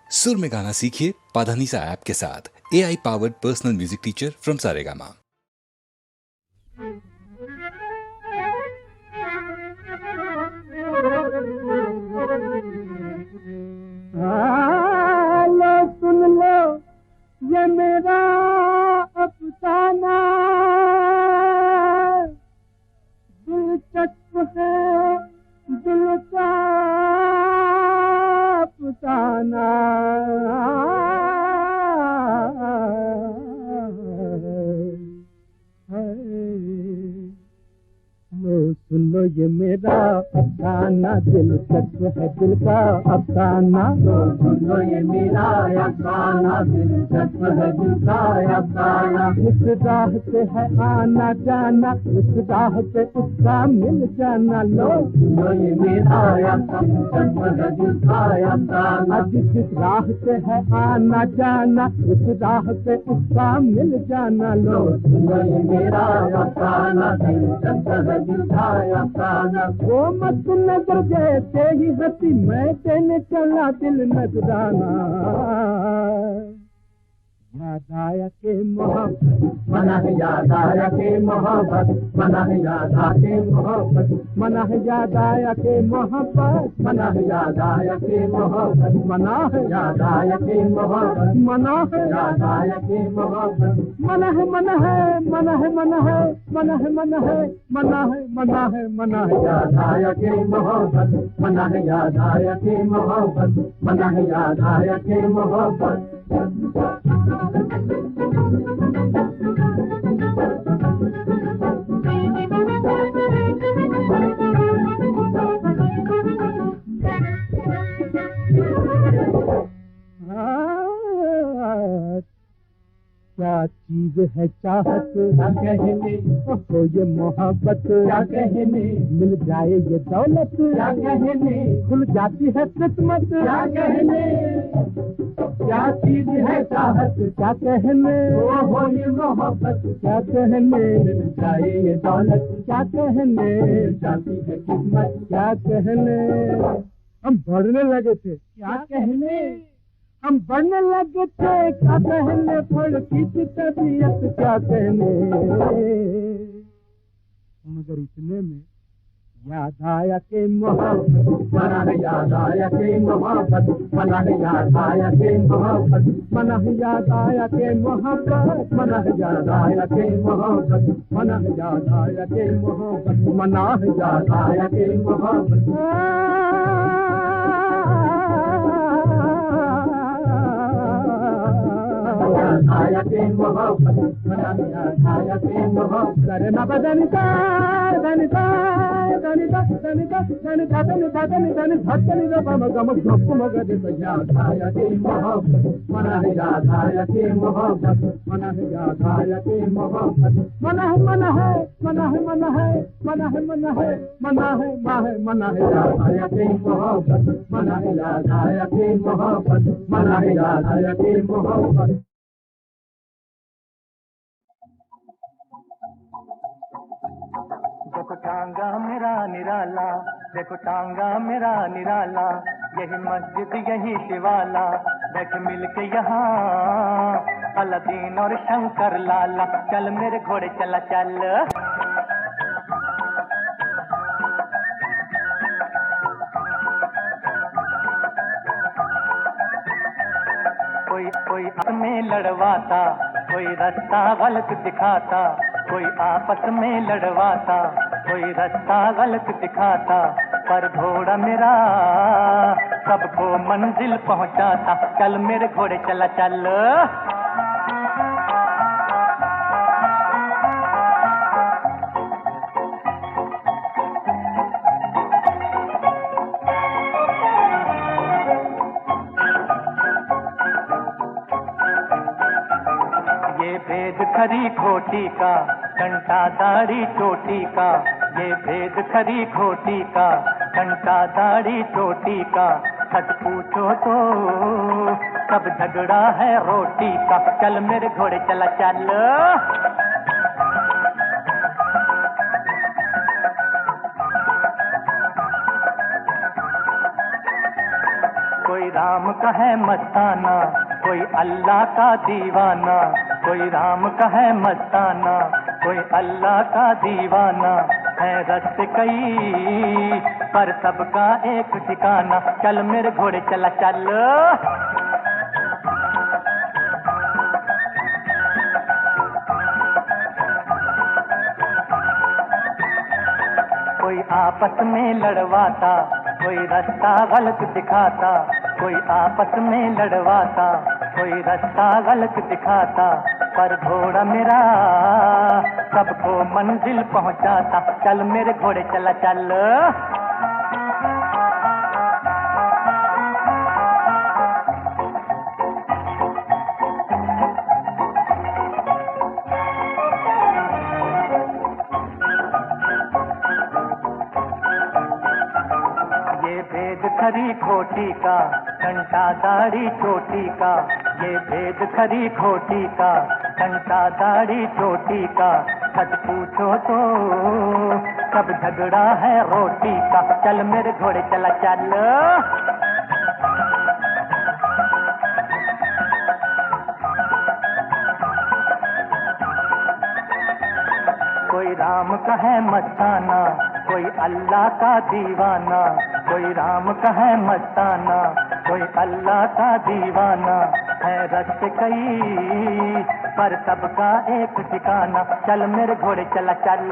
सुर में गाना सीखिए पाधानीसा ऐप के साथ। AI powered personal music teacher from Saregama. लो सुन लो ये मेरा अफसाना, दिलचस्प है दिल का अफसाना। लो सुन लो ये मेरा अफसाना, दिलचस्प है दिल का अफसाना। लो सुन लो ये मेरा अफसाना, दिलचस्प है दिल का अफसाना। इस राह से है आना जाना, इस राह से उसका मिल जाना। लो सुन लो ये मेरा अफसाना, दिलचस्प है दिल का अफसाना। जिस राह से है आना जाना, उस राह से उसका मिल जाना। लो सुन लो ये मेरा अफसाना, दिलचस्प है दिल का अफसाना। वो मत नजर जैसे ही हंसी मैं देने चला दिल नजराना। याद आया के मोहब्बत मना है, याद आया के मोहब्बत मना है, याद आया के मोहब्बत मना है, याद आया के मोहब्बत मना है, याद आया के मोहब्बत मना है, याद आया के मोहब्बत मना है, याद आया के मोहब्बत मना है, मना है, मना है, मना है, मना है, मना है, मना है, मना है, मना है, याद आया के मोहब्बत मना है, याद आया के मोहब्बत मना है, याद आया के मोहब्बत। क्या चीज है चाहत क्या कहने, तो ये मोहब्बत क्या कहने, मिल जाए ये दौलत क्या कहने, खुल जाती है किस्मत क्या कहने। क्या चीज है चाहत क्या कहने, हो ये मोहब्बत क्या कहने, मिल जाए ये दौलत क्या कहने, जाती है किस्मत क्या कहने। हम बढ़ने लगे थे क्या कहने, हम बढ़ने लगे थे क्या कहने, फड़की की तबीयत क्या कहने। मगर इतने में याद आया के मोहब्बत मना है, याद आया के मोहब्बत मना है, याद आया के मोहब्बत मना है, याद आया के मोहब्बत मना है, याद आया के मोहब्बत मना है, याद आया के मोहब्बत मना है, याद आया के मोहब्बत। आया के मोहब्बत मना है, याद आया के मोहब्बत। करे ना बदन का धन का धन का धन का धन का धन का धन धन धन रे बम गम गप मगद याद आया के मोहब्बत मना है, याद आया के मोहब्बत मना है, याद आया के मोहब्बत मना है, मना है, मना है, मना है, मना है, मना है, मना है, मना है, मना है, याद आया के मोहब्बत मना है, याद आया के मोहब्बत मना है, याद आया के मोहब्बत। देखो टांगा मेरा निराला, देखो टांगा मेरा निराला, यही मस्जिद यही शिवाला, बैठ मिलके यहाँ अलादीन और शंकर लाला। चल मेरे घोड़े चला चल, कोई कोई में लड़वाता, कोई रास्ता गलत दिखाता, कोई आपस में लड़वाता, कोई रास्ता गलत दिखाता, पर घोड़ा मेरा सबको मंजिल पहुंचाता। चल मेरे घोड़े चला चल, ये भेद खरी खोटी का, कंटा दाढ़ी चोटी का, ये भेद खरी खोटी का, कंटा दाढ़ी चोटी का। सच पूछो तो सब झगड़ा है रोटी का। चल मेरे घोड़े चला चल, कोई राम का है मस्ताना, कोई अल्लाह का दीवाना, कोई राम का है मस्ताना, कोई अल्लाह का दीवाना। है रस्ते कई पर सबका एक ठिकाना, चल मेरे घोड़े चला चल। कोई आपस में लड़वाता, कोई रास्ता गलत दिखाता, कोई आपस में लड़वाता, कोई रास्ता गलत दिखाता, पर घोड़ा मेरा सबको मंजिल पहुंचाता, चल मेरे घोड़े चला चल। भेद खरी खोटी का, कंटा दाढ़ी चोटी का, ये भेद खरी खोटी का, कंटा दाढ़ी चोटी का। सच पूछो तो सब झगड़ा है रोटी का, चल मेरे घोड़े चला चल। कोई राम का है मस्ताना, कोई अल्लाह का दीवाना, कोई राम का है मस्ताना, कोई अल्लाह का दीवाना। है रास्ते कई पर सबका एक ठिकाना, चल मेरे घोड़े चला चल।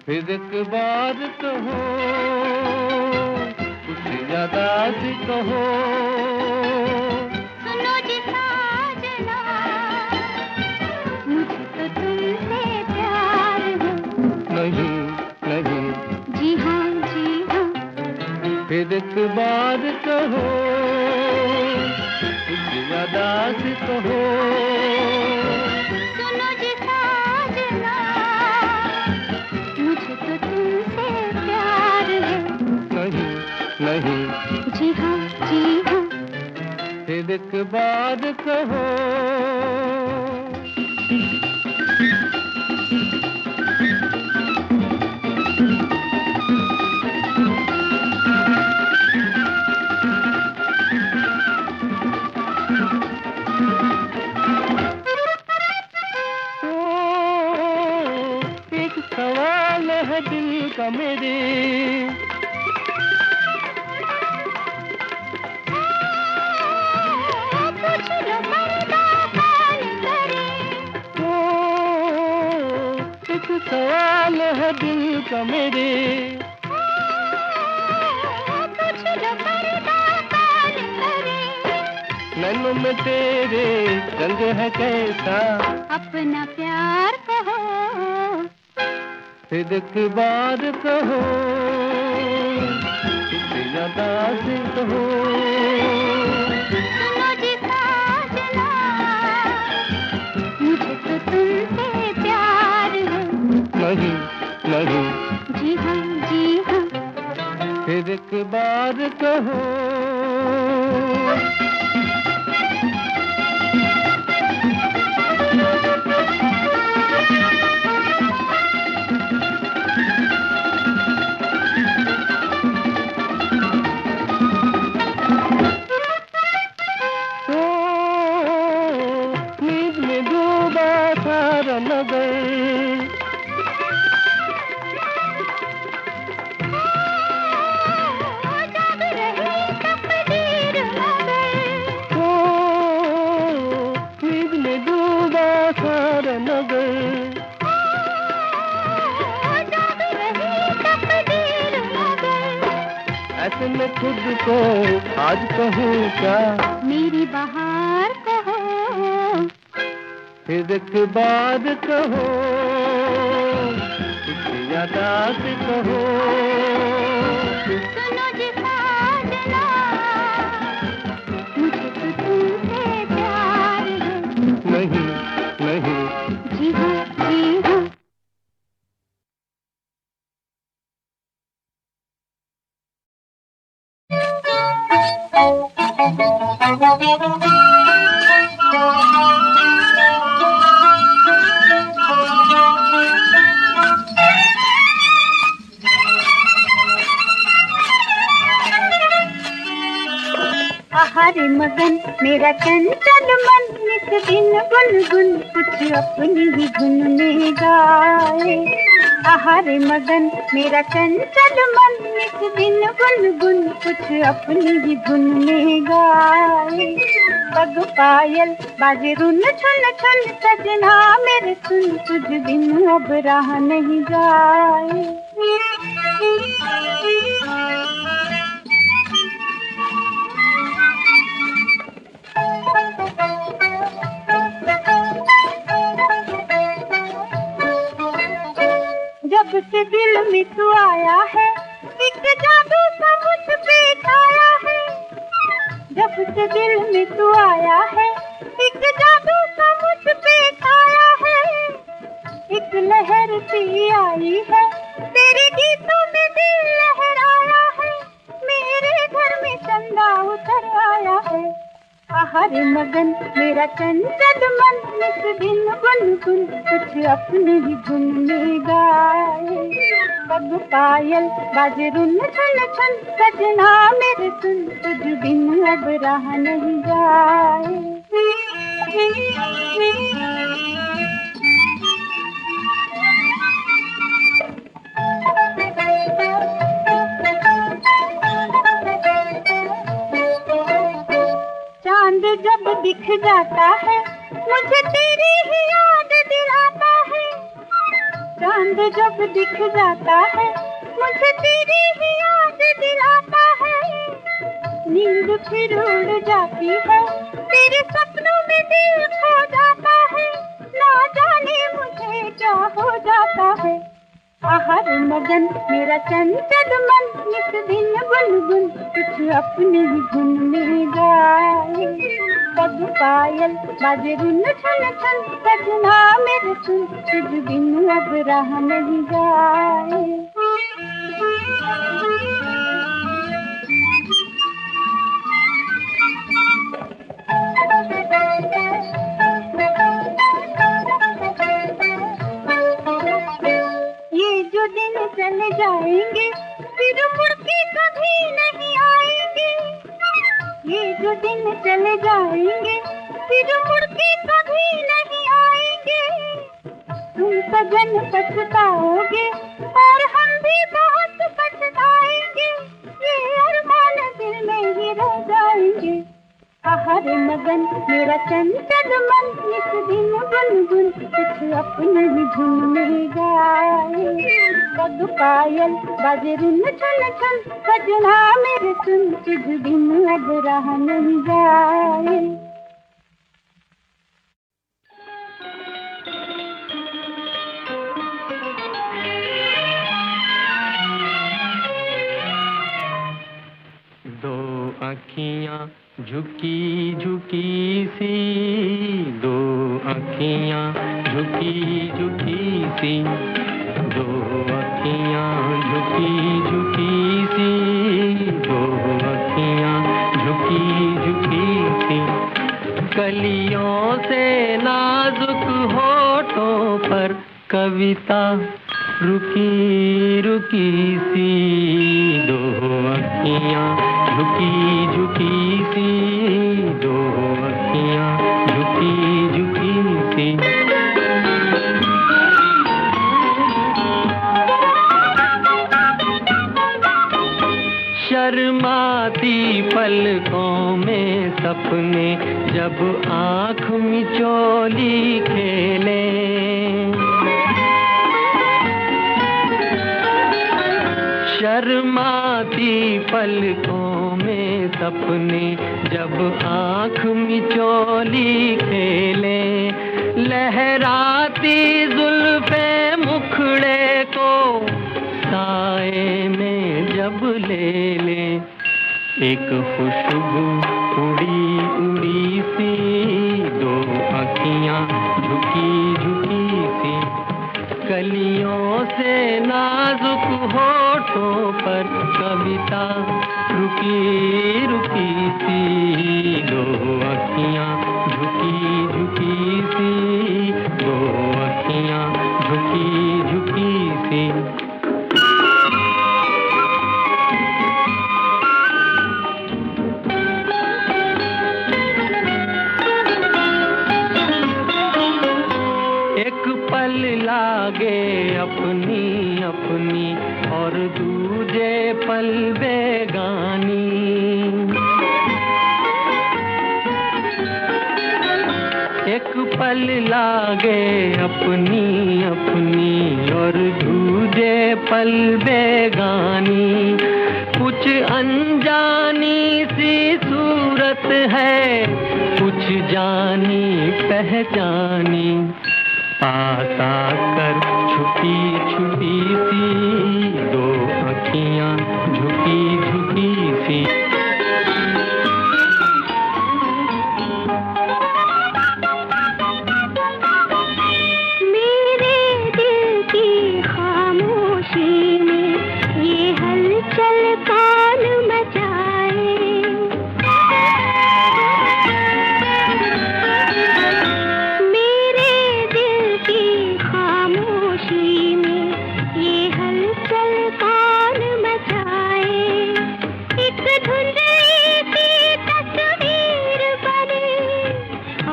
फिर एक बार कहो, कुछ ज्यादा सी कहो। सुनो जी साजना, मुझे तो तुमसे प्यार है। नहीं नहीं, जी हाँ जी हाँ। फिर एक बार कहो, कुछ ज्यादा सी कहो। सुनो जी साजना, मुझे तो तुमसे प्यार है। नहीं नहीं, जी हाँ जी हाँ। फिर एक बार कहो। एक सवाल है दिल का मेरे, पूछ लो पर्दा कौन करे। एक सवाल है दिल का मेरे। पूछ लो पर्दा कौन करे। नैनों में तेरे रंग है कैसा, अपना प्यार कहो। फिर एक बार कहो, किसी ज्यादा से कहो। सुनो जी साजना, मुझे तो तुमसे प्यार है। नहीं नहीं, जी हाँ जी हाँ। फिर एक बार कहो। नींद में डूबा सारा नगर, जाग रही तकदीर मगर। नींद में डूबा सारा नगर। जाग रही तकदीर मगर। ऐसे में खुद को आज कहूँ क्या, मेरी बहार कहो। फिर एक बार कहो, कुछ ज्यादा से कहो। सुनो जी साजना, हरे मगन मेरा चंचल मन नित दिन गुनगुन कुछ अपनी ही धुन में गाए। हरे मगन मेरा चंचल मन नित दिन गुनगुन कुछ अपनी ही धुन में गाए। पग पायल बाजे रुन छुन छुन सजना मेरे सुन तुझ बिन अब राह नहीं जाए। जब से दिल में तू आया है एक जादू सा मुझ पे छाया है। जब से दिल में तू आया है एक जादू सा मुझ पे छाया है। एक लहर सी आई है तेरे गीतों में दिल लहराया है। मेरे घर में चंदा उतर आया है। हरे मगन मेरा चंचल मन नित दिन गुनगुन कुछ अपनी ही धुन में गाए। पग पायल बाजे रुन छन छन सजना मेरे सुन तुझ बिन अब राह नहीं जाए। चांद जब दिख जाता है मुझे तेरी ही याद दिलाता है। चांद जब दिख जाता है मुझे तेरी ही याद दिलाता है। नींद फिर उड़ जाती है तेरे सपनों में दिल खो जाता है। ना जाने मुझे क्या हो जाता है। हरे मगन मेरा चंचल मन नित दिन गुनगुन कुछ अपनी ही धुन में गाए। पग पायल बाजे रुन छन छन सजना मेरे सुन तुझ बिन अब राह नहीं जाए। ये जो दिन चले जाएंगे फिर मुड़ के कभी नहीं आएंगे। ये जो दिन चले जाएंगे फिर मुड़ के कभी नहीं आएंगे। तुम सजन पछताओगे और हम भी बहुत पछताएंगे। ये अरमान दिल में ही रह जाएंगे। हरे मगन मेरा चंचल मन नित दिन गुनगुन कुछ अपनी ही धुन में गाए। पग पायल बाजे रुन छन छन सजना मेरे सुन तुझ बिन अब राह नहीं जाए। दो आँखियाँ झुकी झुकी सी, दो आँखियाँ झुकी झुकी सी, दो आँखियाँ झुकी झुकी सी, दो आँखियाँ झुकी झुकी सी। कलियों से नाजुक होठों पर कविता रुकी रुकी सी, दो आँखियाँ झुकी झुकी सी, दो आँखियाँ झुकी झुकी सी। शर्माती पलकों में सपने जब आँख मिचोली खेले, शर्माती पलकों में सपने जब आँख मिचोली खेले, लहराती जुल्फे मुखड़े को साए में जब ले ले, एक खुशबू उड़ी उड़ी सी, दो आँखियाँ झुकी झुकी सी। कलियों से नाजुक होठों पर कविता रुकी रुकी सी, दो अपनी अपनी और दूजे पल बेगानी। एक पल लागे अपनी अपनी और दूजे पल बेगानी। कुछ अनजानी सी सूरत है, कुछ जानी पहचानी। पास आकर छुपी छुपी सी दो आँखियाँ झुकी झुकी सी। मेरे दिल की खामोशी में ये हलचल कौन मचाए। मेरे दिल की खामोशी में ये हलचल कौन मचाए। एक धुंधली सी तस्वीर बने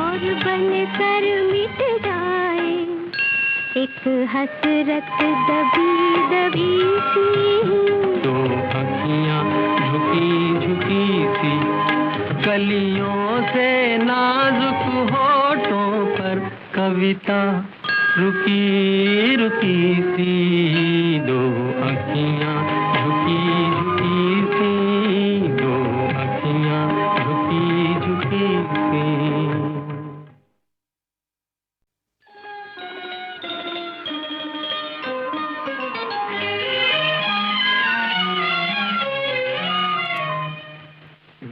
और बन कर मिट जाए। एक हसरत दबी दबी सी दो आँखियाँ झुकी झुकी सी। कलियों से नाजुक होठों पर कविता रुकी रुकी सी। दो आँखियाँ झुकी झुकी सी, दो आँखियाँ झुकी झुकी सी।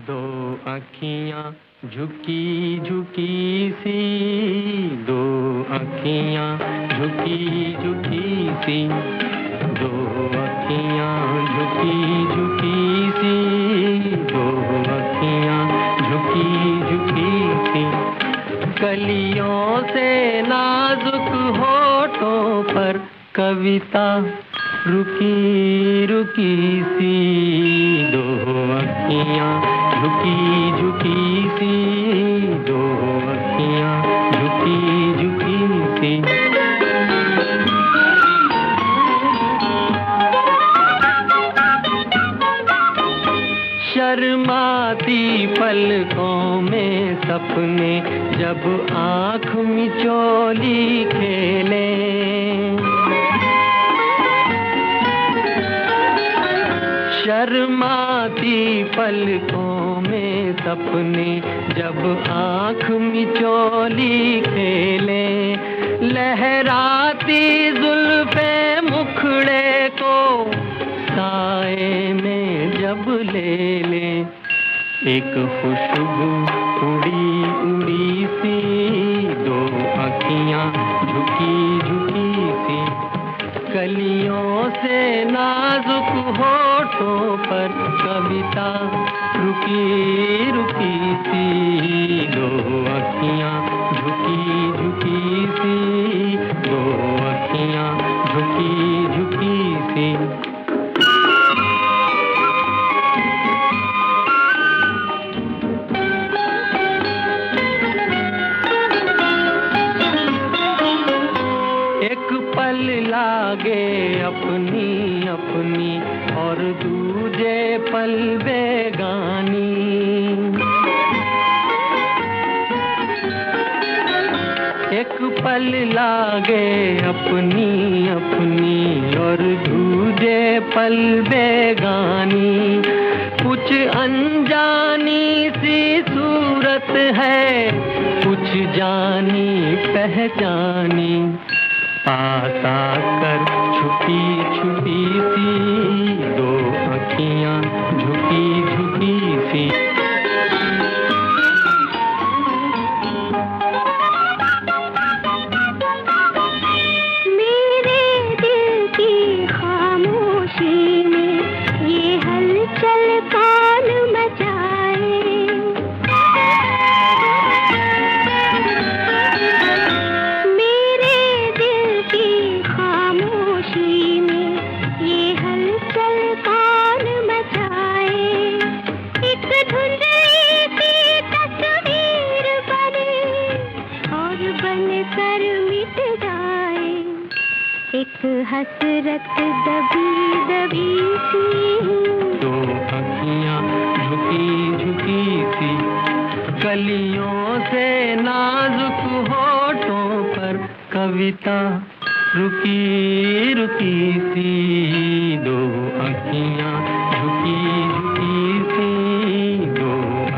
दो आँखियाँ झुकी झुकी सी, दो आँखियाँ झुकी झुकी सी। दो आँखियाँ झुकी झुकी सी, दो आँखियाँ झुकी झुकी सी। कलियों से नाजुक होठों पर कविता रुकी रुकी सी। दो आँखियाँ झुकी झुकी सी, दो आँखियाँ झुकी झुकी सी। शर्माती पलकों में सपने जब आँख मिचोली खेले। शर्माती पलकों में सपने जब आँख मिचोली खेले। लहराती जुल्फे मुखड़े को साए में जब ले ले। एक खुशबू उड़ी उड़ी सी, दो आँखियाँ झुकी झुकी सी। कलियों से नाजुक होठों पर कविता रुकी रुकी सी। दो आँखियाँ झुकी झुकी सी, दो आँखियाँ झुकी झुकी सी। लागे अपनी अपनी और दूजे पल बेगानी। एक पल लागे अपनी अपनी और दूजे पल बेगानी। कुछ अनजानी सी सूरत है, कुछ जानी पहचानी। पास आकर छुपी छुपी सी दो आँखियाँ झुकी झुकी सी। मेरे दिल की खामोशी में ये हलचल कौन मचाए। मेरे दिल की खामोशी में ये हलचल कौन मचाए। एक धुन हसरत दबी दबी सी, दो अखियां झुकी झुकी सी, कलियों से नाजुक होठों पर कविता रुकी रुकी सी, दो अखियां झुकी झुकी सी, दो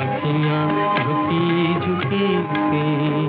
अखियां झुकी झुकी सी।